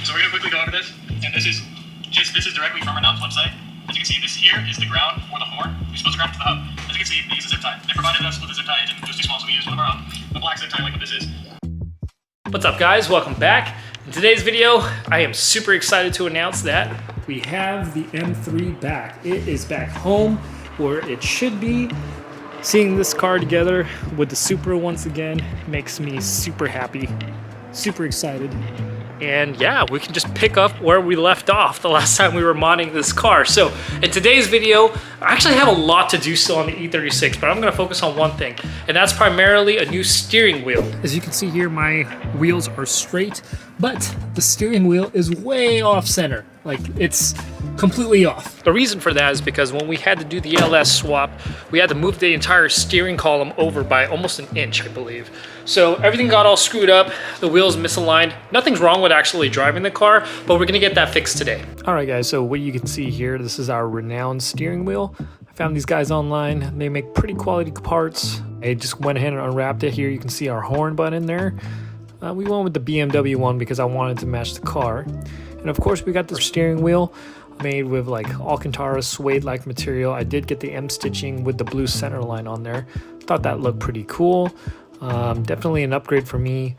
So we're gonna quickly go over this, and this is directly from Renown's website. As you can see, this here is the ground for the horn. We're supposed to ground it to the hub. As you can see, they use a zip tie. They provided us with a zip tie agent. It was too small, so we used one of our own. A black zip tie like what this is. What's up, guys? Welcome back. In today's video, I am super excited to announce that we have the M3 back. It is back home where it should be. Seeing this car together with the Supra once again makes me super happy, super excited. And yeah, we can just pick up where we left off the last time we were modding this car. So in today's video, I actually have a lot to do still on the E36, but I'm gonna focus on one thing, and that's primarily a new steering wheel. As you can see here, my wheels are straight, but the steering wheel is way off center. Like, it's completely off. The reason for that is because when we had to do the LS swap, we had to move the entire steering column over by almost an inch, I believe. So everything got all screwed up, the wheels misaligned. Nothing's wrong with actually driving the car, but we're gonna get that fixed today. All right, guys, so what you can see here, this is our Renown steering wheel. I found these guys online. They make pretty quality parts. I just went ahead and unwrapped it. Here you can see our horn button there. We went with the BMW one because I wanted to match the car. And of course, we got this steering wheel made with like Alcantara suede-like material. I did get the M stitching with the blue center line on there. Thought that looked pretty cool. Definitely an upgrade for me.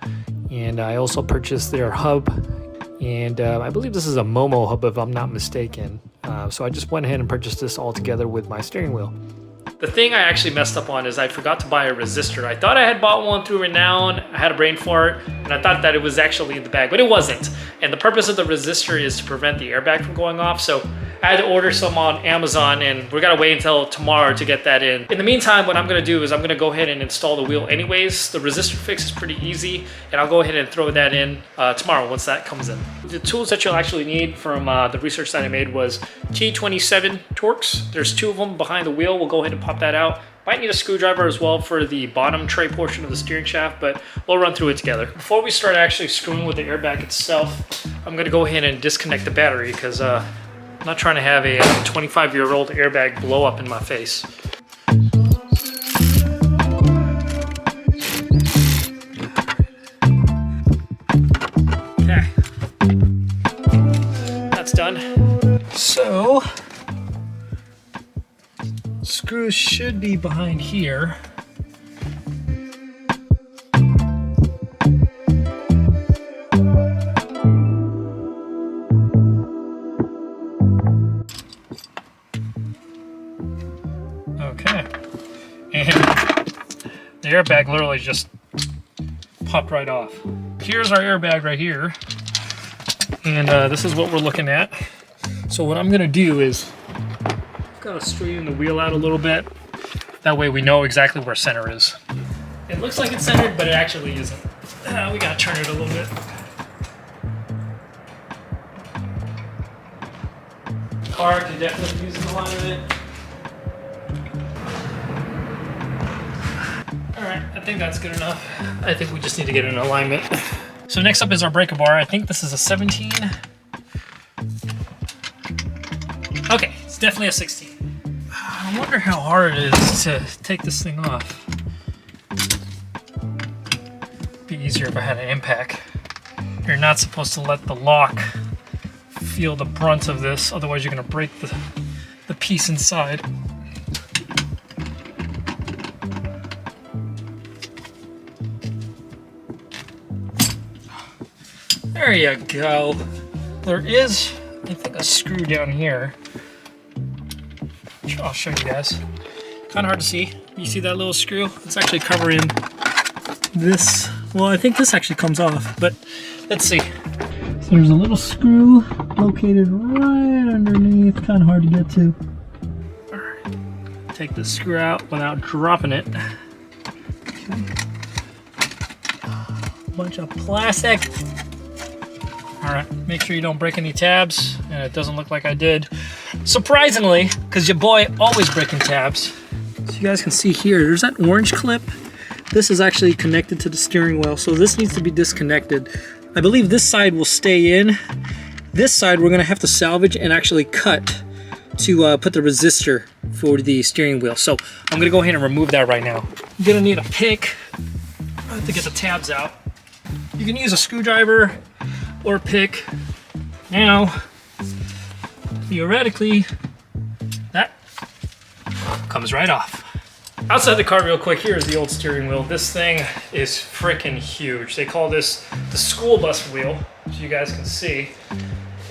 And I also purchased their hub. And I believe this is a Momo hub if I'm not mistaken. So I just went ahead and purchased this all together with my steering wheel. The thing I actually messed up on is I forgot to buy a resistor. I thought I had bought one through Renown. I had a brain fart, and I thought that it was actually in the bag, but it wasn't. And the purpose of the resistor is to prevent the airbag from going off. So I had to order some on Amazon, and we're gonna wait until tomorrow to get that in. In the meantime, what I'm gonna do is I'm gonna go ahead and install the wheel anyways. The resistor fix is pretty easy, and I'll go ahead and throw that in tomorrow once that comes in. The tools that you'll actually need from the research that I made was T27 Torx. There's 2 of them behind the wheel. We'll go ahead and pop that out. Might need a screwdriver as well for the bottom tray portion of the steering shaft, but we'll run through it together. Before we start actually screwing with the airbag itself, I'm gonna go ahead and disconnect the battery because I'm not trying to have a 25-year-old airbag blow up in my face. Okay, that's done. So, screws should be behind here. Okay, and the airbag literally just popped right off. Here's our airbag right here, and this is what we're looking at. So what I'm gonna do is gotta straighten the wheel out a little bit. That way we know exactly where center is. It looks like it's centered, but it actually isn't. We gotta turn it a little bit. Car could definitely use an alignment. Alright, I think that's good enough. I think we just need to get an alignment. So next up is our breaker bar. I think this is a 17. Okay, it's definitely a 16. I wonder how hard it is to take this thing off. It'd be easier if I had an impact. You're not supposed to let the lock feel the brunt of this, otherwise you're gonna break the piece inside. There you go. There is, I think, a screw down here. I'll show you guys. Kind of hard to see. You see that little screw? It's actually covering this. Well, I think this actually comes off, but let's see. So there's a little screw located right underneath. Kind of hard to get to. All right. Take the screw out without dropping it. Okay. Bunch of plastic. All right, make sure you don't break any tabs, and it doesn't look like I did. Surprisingly, because your boy always breaking tabs. So you guys can see here, there's that orange clip. This is actually connected to the steering wheel, so this needs to be disconnected. I believe this side will stay in. This side we're gonna have to salvage and actually cut to put the resistor for the steering wheel. So I'm gonna go ahead and remove that right now. You're gonna need a pick to get the tabs out. You can use a screwdriver or a pick. Now, theoretically, that comes right off. Outside the car real quick, here's the old steering wheel. This thing is freaking huge. They call this the school bus wheel, so you guys can see.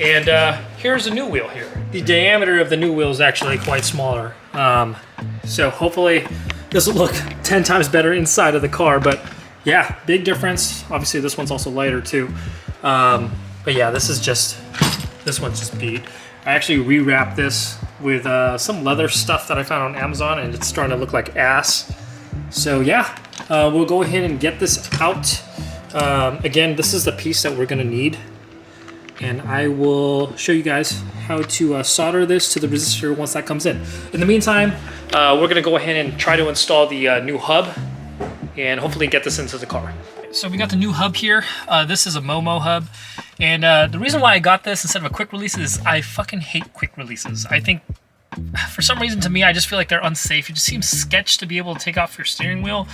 And here's a new wheel here. The diameter of the new wheel is actually quite smaller. So hopefully this will look 10 times better inside of the car, but yeah, big difference. Obviously this one's also lighter too. But yeah, this one's just beat. I actually rewrapped this with some leather stuff that I found on Amazon, and it's starting to look like ass. So yeah, we'll go ahead and get this out. Again, this is the piece that we're gonna need, and I will show you guys how to solder this to the resistor once that comes in. In the meantime, we're gonna go ahead and try to install the new hub and hopefully get this into the car. So we got the new hub here. This is a Momo hub. And the reason why I got this instead of a quick release is I fucking hate quick releases. I think, for some reason to me, I just feel like they're unsafe. It just seems sketch to be able to take off your steering wheel.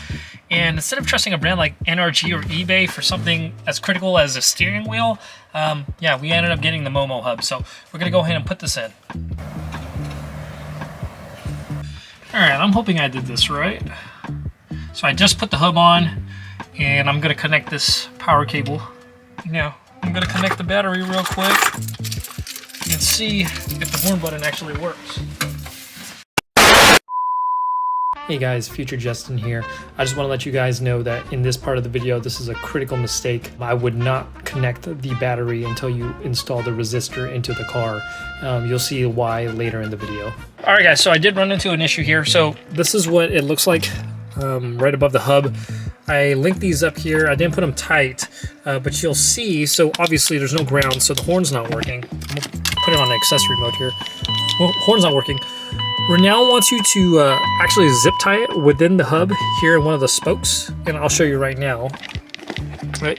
And instead of trusting a brand like NRG or eBay for something as critical as a steering wheel, yeah, we ended up getting the Momo hub. So we're gonna go ahead and put this in. All right, I'm hoping I did this right. So I just put the hub on, and I'm gonna connect this power cable. Now, I'm gonna connect the battery real quick and see if the horn button actually works. Hey guys, Future Justin here. I just want to let you guys know that in this part of the video, this is a critical mistake. I would not connect the battery until you install the resistor into the car. You'll see why later in the video. All right guys, so I did run into an issue here. So this is what it looks like right above the hub. I linked these up here. I didn't put them tight, but you'll see, so obviously there's no ground, so the horn's not working. I'm gonna put it on accessory mode here. Well, horn's not working. Renown wants you to actually zip tie it within the hub here in one of the spokes, and I'll show you right now.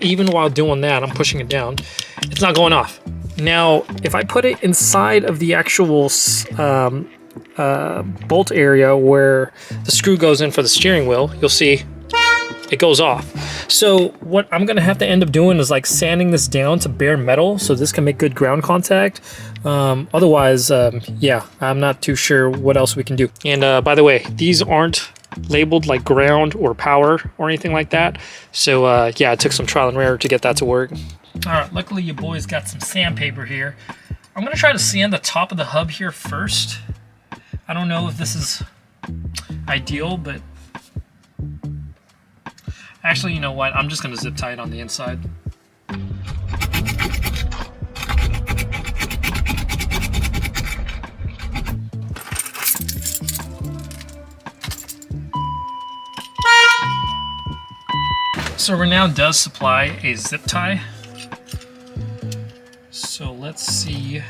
Even while doing that, I'm pushing it down. It's not going off. Now, if I put it inside of the actual bolt area where the screw goes in for the steering wheel, you'll see it goes off. So what I'm gonna have to end up doing is like sanding this down to bare metal so this can make good ground contact. Otherwise, yeah, I'm not too sure what else we can do. And by the way, these aren't labeled like ground or power or anything like that. So yeah, it took some trial and error to get that to work. All right, luckily you boys got some sandpaper here. I'm gonna try to sand the top of the hub here first. I don't know if this is ideal, but actually, you know what? I'm just gonna zip tie it on the inside. So Renown does supply a zip tie. So let's see.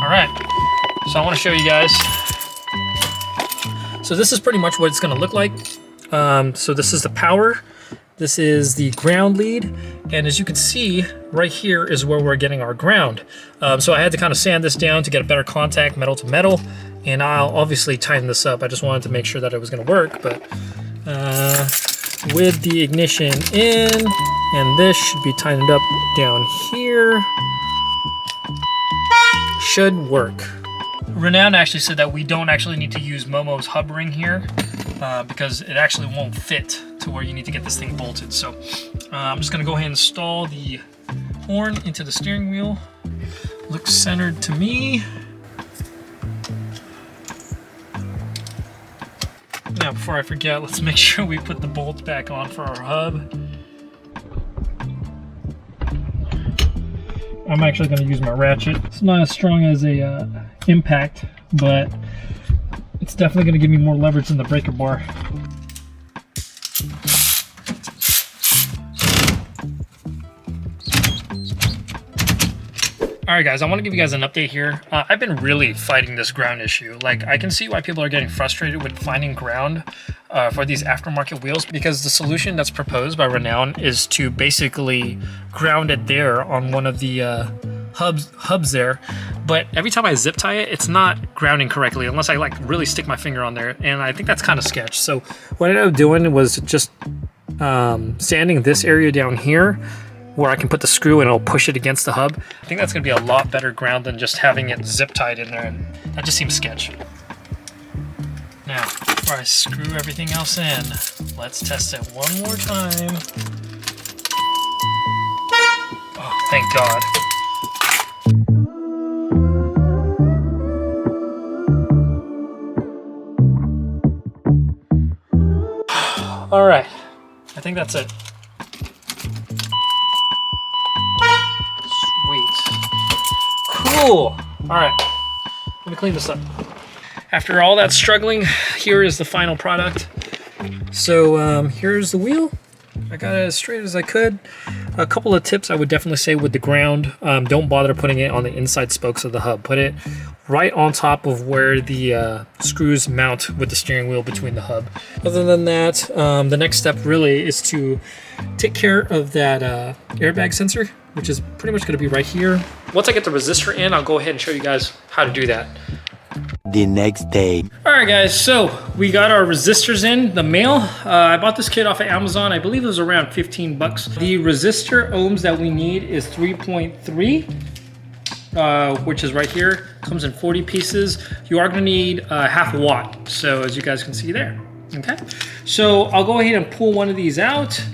All right, so I want to show you guys. So this is pretty much what it's going to look like. So this is the power. This is the ground lead. And as you can see, right here is where we're getting our ground. So I had to kind of sand this down to get a better contact, metal to metal. And I'll obviously tighten this up. I just wanted to make sure that it was going to work. But with the ignition in, and this should be tightened up down here, should work. Renown actually said that we don't actually need to use Momo's hub ring here because it actually won't fit to where you need to get this thing bolted. So I'm just gonna go ahead and install the horn into the steering wheel. Looks centered to me. Now before I forget, let's make sure we put the bolts back on for our hub. I'm actually going to use my ratchet. It's not as strong as a impact, but it's definitely going to give me more leverage than the breaker bar. Alright guys, I want to give you guys an update here. I've been really fighting this ground issue. Like, I can see why people are getting frustrated with finding ground for these aftermarket wheels, because the solution that's proposed by Renown is to basically ground it there on one of the hubs there. But every time I zip tie it, it's not grounding correctly unless I like really stick my finger on there, and I think that's kind of sketch. So what I ended up doing was just sanding this area down here where I can put the screw and it'll push it against the hub. I think that's gonna be a lot better ground than just having it zip tied in there, and that just seems sketchy. Now, before I screw everything else in, let's test it one more time. Oh, thank God. All right, I think that's it. Sweet. Cool. All right, let me clean this up. After all that struggling, here is the final product. So here's the wheel. I got it as straight as I could. A couple of tips I would definitely say with the ground. Don't bother putting it on the inside spokes of the hub. Put it right on top of where the screws mount with the steering wheel between the hub. Other than that, the next step really is to take care of that airbag sensor, which is pretty much going to be right here. Once I get the resistor in, I'll go ahead and show you guys how to do that. The next day. All right, guys, so we got our resistors in the mail. I bought this kit off of Amazon. I believe it was around 15 bucks. The resistor ohms that we need is 3.3, which is right here. Comes in 40 pieces. You are gonna need half a watt. So as you guys can see there, okay? So I'll go ahead and pull one of these out.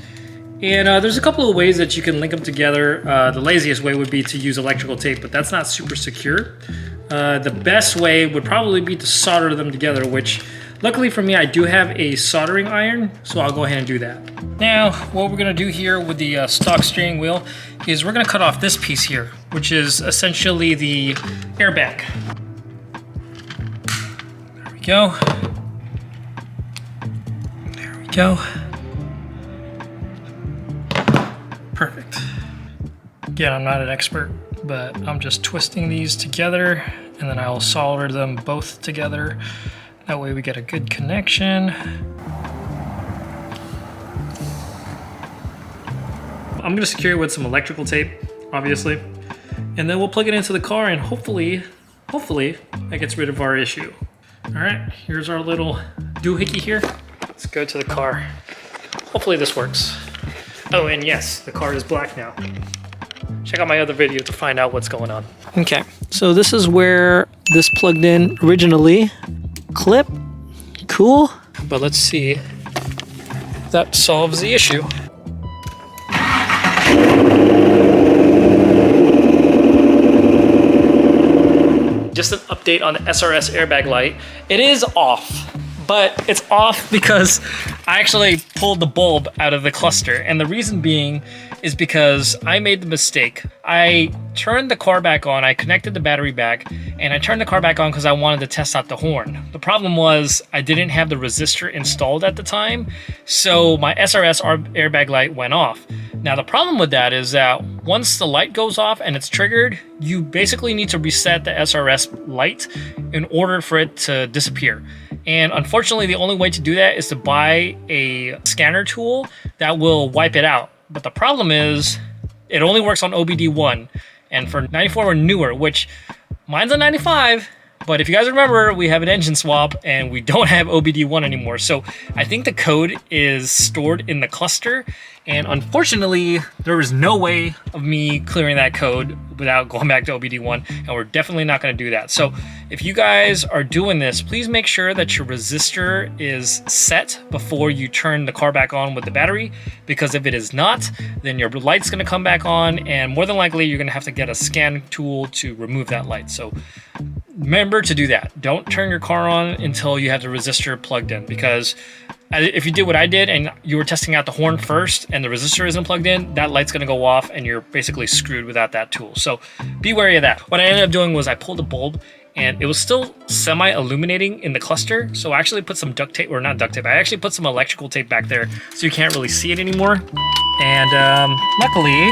And there's a couple of ways that you can link them together. The laziest way would be to use electrical tape, but that's not super secure. The best way would probably be to solder them together, which luckily for me, I do have a soldering iron, so I'll go ahead and do that. Now, what we're gonna do here with the stock steering wheel is we're gonna cut off this piece here, which is essentially the airbag. There we go. There we go. Perfect. Again, I'm not an expert, but I'm just twisting these together and then I will solder them both together. That way we get a good connection. I'm gonna secure it with some electrical tape, obviously. And then we'll plug it into the car and hopefully that gets rid of our issue. All right, here's our little doohickey here. Let's go to the car. Hopefully this works. Oh, and yes, the car is black now. Check out my other video to find out what's going on. Okay, so this is where this plugged in originally. Clip, cool. But let's see if that solves the issue. Just an update on the SRS airbag light. It is off. But it's off because I actually pulled the bulb out of the cluster. And the reason being is because I made the mistake. I turned the car back on, I connected the battery back, and I turned the car back on because I wanted to test out the horn. The problem was I didn't have the resistor installed at the time, so my SRS airbag light went off. Now the problem with that is that once the light goes off and it's triggered, you basically need to reset the SRS light in order for it to disappear. And unfortunately, the only way to do that is to buy a scanner tool that will wipe it out. But the problem is, it only works on OBD1. And for 94 or newer, which mine's a 95, but if you guys remember, we have an engine swap and we don't have OBD1 anymore. So I think the code is stored in the cluster. And unfortunately, there was no way of me clearing that code without going back to OBD1, and we're definitely not going to do that. So if you guys are doing this, please make sure that your resistor is set before you turn the car back on with the battery, because if it is not, then your light's going to come back on, and more than likely you're going to have to get a scan tool to remove that light. So remember to do that. Don't turn your car on until you have the resistor plugged in, because if you did what I did and you were testing out the horn first and the resistor isn't plugged in, that light's gonna go off and you're basically screwed without that tool. So be wary of that. What I ended up doing was I pulled the bulb and it was still semi-illuminating in the cluster. So I actually put some duct tape, or not duct tape, I actually put some electrical tape back there so you can't really see it anymore. And luckily,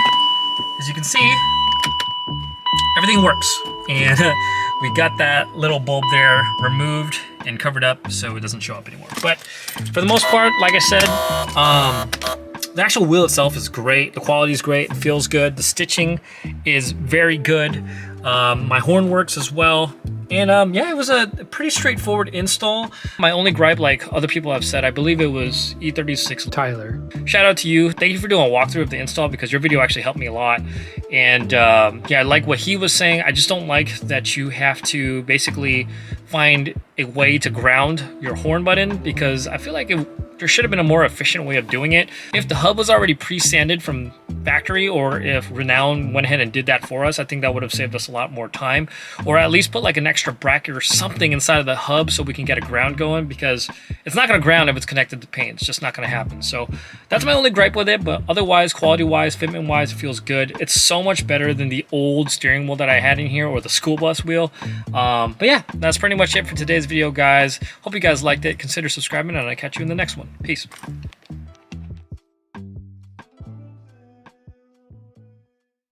as you can see, everything works. And we got that little bulb there removed and covered up so it doesn't show up anymore. But for the most part, like I said, The actual wheel itself is great. The quality is great. It feels good. The stitching is very good. My horn works as well. And yeah, it was a pretty straightforward install. My only gripe, like other people have said, I believe it was E36 Tyler. Shout out to you. Thank you for doing a walkthrough of the install because your video actually helped me a lot. And yeah, I like what he was saying. I just don't like that you have to basically find a way to ground your horn button, because I feel like there should have been a more efficient way of doing it. If the hub was already pre-sanded from factory, or if Renown went ahead and did that for us, I think that would have saved us a lot more time. Or at least put like an extra bracket or something inside of the hub so we can get a ground going, because it's not going to ground if it's connected to paint. It's just not going to happen. So that's my only gripe with it, but otherwise, quality-wise, fitment-wise, it feels good. It's so much better than the old steering wheel that I had in here, or the school bus wheel. But yeah, that's pretty much it for today's video, guys. Hope you guys liked it. Consider subscribing, and I'll catch you in the next one. Peace.